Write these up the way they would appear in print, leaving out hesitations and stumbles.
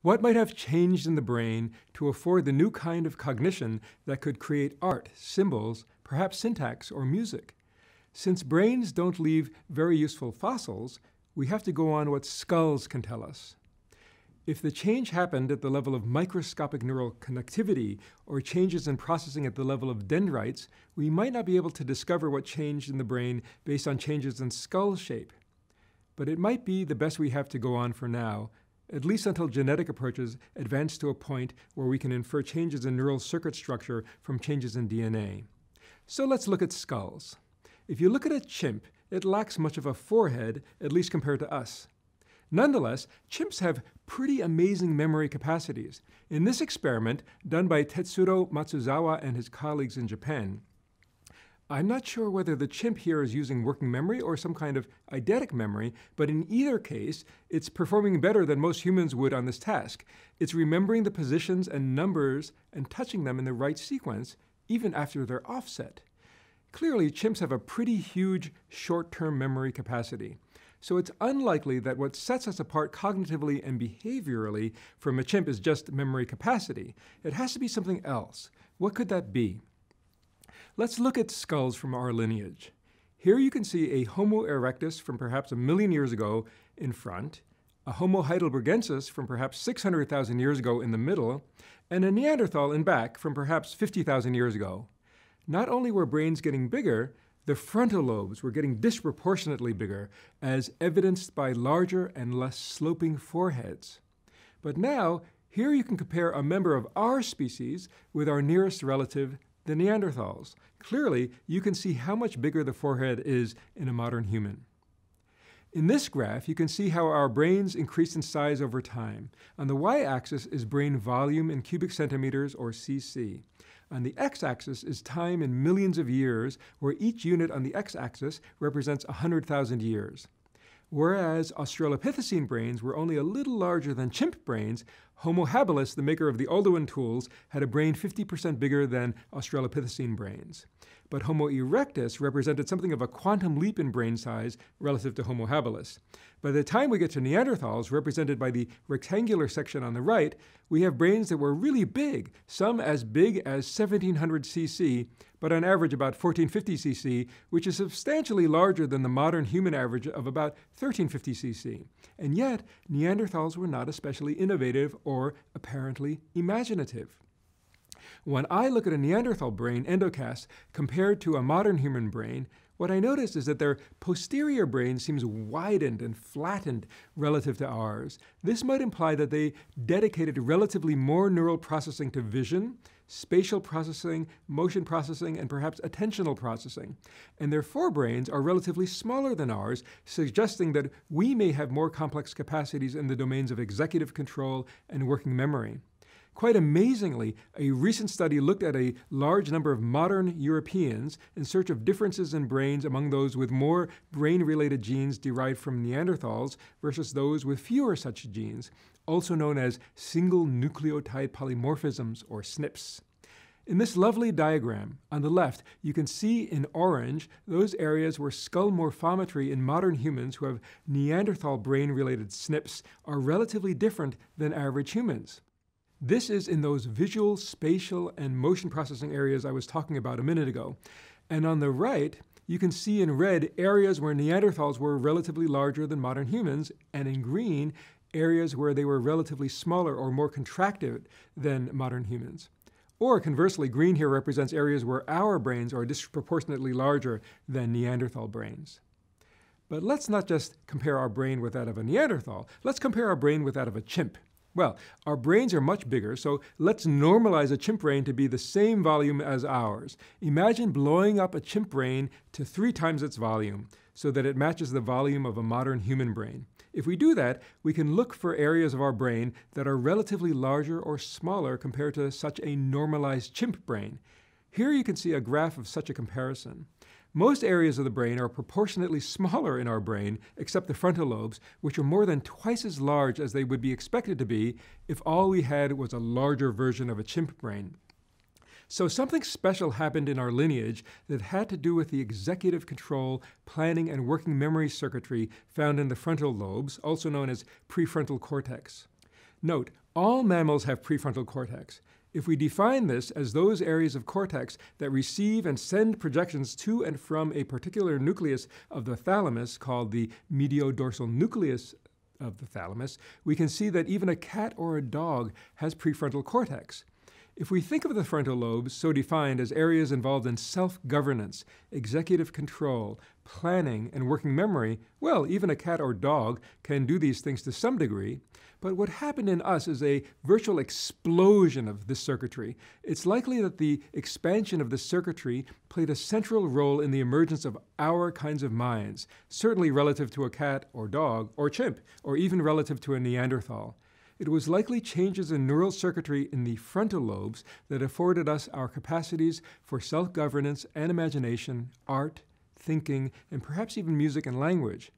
What might have changed in the brain to afford the new kind of cognition that could create art, symbols, perhaps syntax or music? Since brains don't leave very useful fossils, we have to go on what skulls can tell us. If the change happened at the level of microscopic neural connectivity or changes in processing at the level of dendrites, we might not be able to discover what changed in the brain based on changes in skull shape. But it might be the best we have to go on for now, at least until genetic approaches advance to a point where we can infer changes in neural circuit structure from changes in DNA. So let's look at skulls. If you look at a chimp, it lacks much of a forehead, at least compared to us. Nonetheless, chimps have pretty amazing memory capacities. In this experiment, done by Tetsuro Matsuzawa and his colleagues in Japan, I'm not sure whether the chimp here is using working memory or some kind of eidetic memory, but in either case, it's performing better than most humans would on this task. It's remembering the positions and numbers and touching them in the right sequence, even after they're offset. Clearly, chimps have a pretty huge short-term memory capacity. So it's unlikely that what sets us apart cognitively and behaviorally from a chimp is just memory capacity. It has to be something else. What could that be? Let's look at skulls from our lineage. Here you can see a Homo erectus from perhaps 1 million years ago in front, a Homo heidelbergensis from perhaps 600,000 years ago in the middle, and a Neanderthal in back from perhaps 50,000 years ago. Not only were brains getting bigger, the frontal lobes were getting disproportionately bigger, as evidenced by larger and less sloping foreheads. But now, here you can compare a member of our species with our nearest relative, the Neanderthals. Clearly, you can see how much bigger the forehead is in a modern human. In this graph, you can see how our brains increased in size over time. On the y-axis is brain volume in cubic centimeters, or cc. On the x-axis is time in millions of years, where each unit on the x-axis represents 100,000 years. Whereas Australopithecine brains were only a little larger than chimp brains, Homo habilis, the maker of the Alduin tools, had a brain 50% bigger than Australopithecine brains. But Homo erectus represented something of a quantum leap in brain size relative to Homo habilis. By the time we get to Neanderthals, represented by the rectangular section on the right, we have brains that were really big, some as big as 1700 cc, but on average about 1450 cc, which is substantially larger than the modern human average of about 1350 cc. And yet, Neanderthals were not especially innovative or apparently imaginative. When I look at a Neanderthal brain endocast compared to a modern human brain, what I notice is that their posterior brain seems widened and flattened relative to ours. This might imply that they dedicated relatively more neural processing to vision, spatial processing, motion processing, and perhaps attentional processing. And their forebrains are relatively smaller than ours, suggesting that we may have more complex capacities in the domains of executive control and working memory. Quite amazingly, a recent study looked at a large number of modern Europeans in search of differences in brains among those with more brain-related genes derived from Neanderthals versus those with fewer such genes, also known as single nucleotide polymorphisms, or SNPs. In this lovely diagram, on the left, you can see in orange those areas where skull morphometry in modern humans who have Neanderthal brain-related SNPs are relatively different than average humans. This is in those visual, spatial, and motion processing areas I was talking about a minute ago. And on the right, you can see in red areas where Neanderthals were relatively larger than modern humans, and in green, areas where they were relatively smaller or more contracted than modern humans. Or conversely, green here represents areas where our brains are disproportionately larger than Neanderthal brains. But let's not just compare our brain with that of a Neanderthal. Let's compare our brain with that of a chimp. Well, our brains are much bigger, so let's normalize a chimp brain to be the same volume as ours. Imagine blowing up a chimp brain to 3 times its volume, so that it matches the volume of a modern human brain. If we do that, we can look for areas of our brain that are relatively larger or smaller compared to such a normalized chimp brain. Here you can see a graph of such a comparison. Most areas of the brain are proportionately smaller in our brain, except the frontal lobes, which are more than twice as large as they would be expected to be if all we had was a larger version of a chimp brain. So something special happened in our lineage that had to do with the executive control, planning, and working memory circuitry found in the frontal lobes, also known as prefrontal cortex. Note, all mammals have prefrontal cortex. If we define this as those areas of cortex that receive and send projections to and from a particular nucleus of the thalamus, called the mediodorsal nucleus of the thalamus, we can see that even a cat or a dog has prefrontal cortex. If we think of the frontal lobes, so defined, as areas involved in self-governance, executive control, planning, and working memory, well, even a cat or dog can do these things to some degree. But what happened in us is a virtual explosion of this circuitry. It's likely that the expansion of this circuitry played a central role in the emergence of our kinds of minds, certainly relative to a cat or dog or chimp, or even relative to a Neanderthal. It was likely changes in neural circuitry in the frontal lobes that afforded us our capacities for self-governance and imagination, art, thinking, and perhaps even music and language.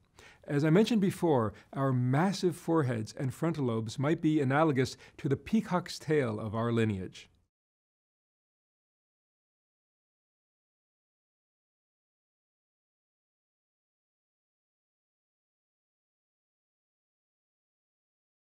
As I mentioned before, our massive foreheads and frontal lobes might be analogous to the peacock's tail of our lineage.